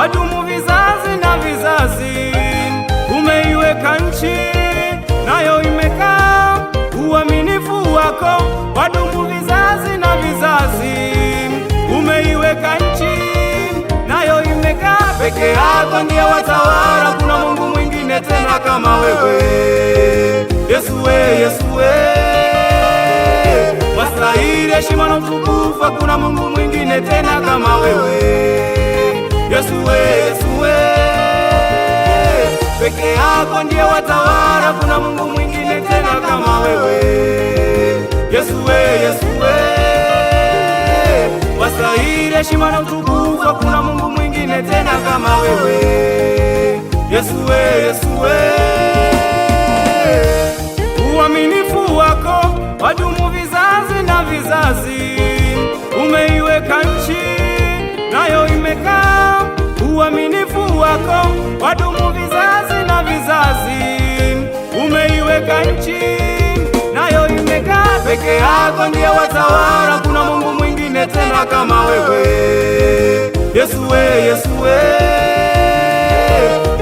wadumu vizazi na vizazi. Umeiweka nchi nayo imekaa, uaminifu wako wadumu vizazi na vizazi. Umeiweka nchi nayo imekaa, peke yako ndiye watawala, kuna Mungu mwingine tena kama wewe. Yesu we, Yesu we, wastahili heshima na utukufu, hakuna Mungu mwingine tena kama wewe. Yesu we, Yesu we, peke yako ndiye watawala, kuna Mungu mwingine tena kama wewe. Yesu we, Yesu we, wastahili heshima na utukufu, hakuna Mungu mwingine tena kama wewe. Yesu we, Yesu we, uaminifu wako wadumu vizazi na vizazi. Umeiweka nchi nayo imekaa, uaminifu wako wadumu vizazi na vizazi. Umeiweka nchi nayo imekaa, peke yako ndiye watawala, kuna Mungu mwingine tena kama wewe. Yesu we, Yesu we,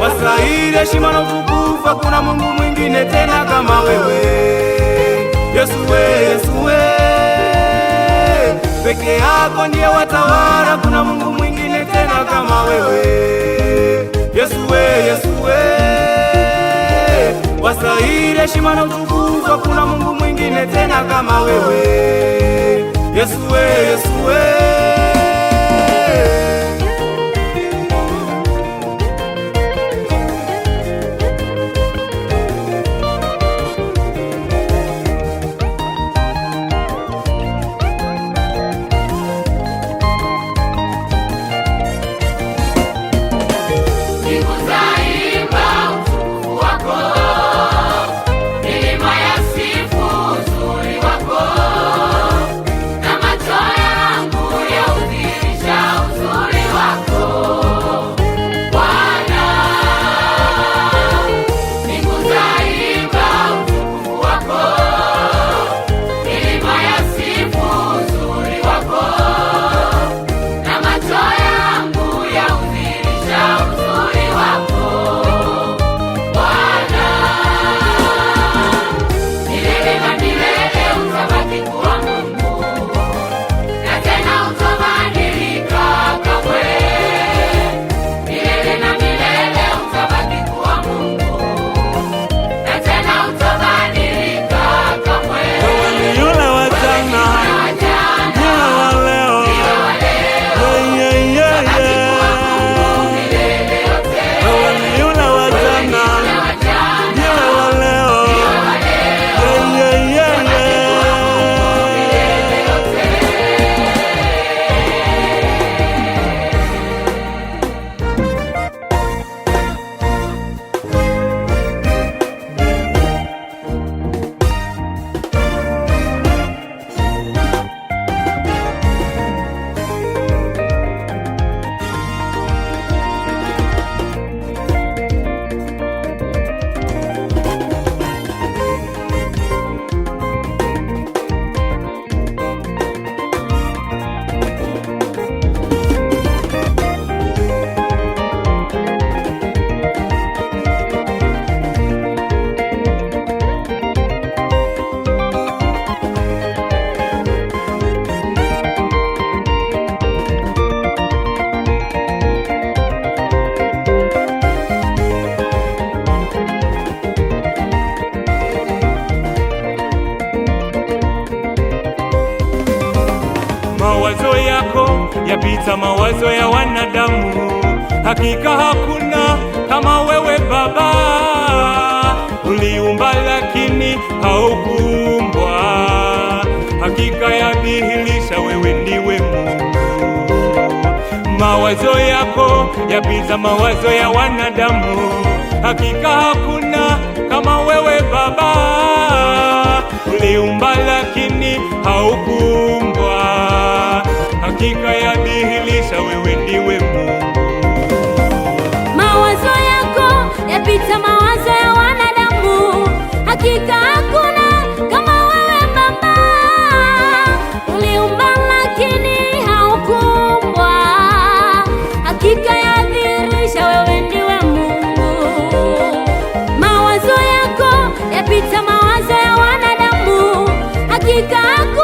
wastahili heshima na utukufu, hakuna Mungu mwingine tena kama wewe. Yesu we, Yesu we, peke yako ndiye watawala, kuna Mungu mwingine tena kama wewe. Yesu we, Yesu we, wastahili heshima na utukufu, hakuna Mungu mwingine tena kama wewe. Yesu we, Yesu we. Mawazo yako yapita mawazo ya wanadamu, hakika hakuna kama wewe Baba. Uliumba lakini haukuumbwa, hakika yadhihirisha wewe ndiwe Mungu. Mawazo yako yapita mawazo ya wanadamu, hakika hakuna kama wewe Baba. Uliumba lakini haukuumbwa, hakika yadhihirisha wewe ndiwe Mungu. Mawazo yako yapita mawazo ya wanadamu, hakika hakuna kama wewe Baba. Uliumba lakini haukuumbwa, hakika yadhihirisha hakika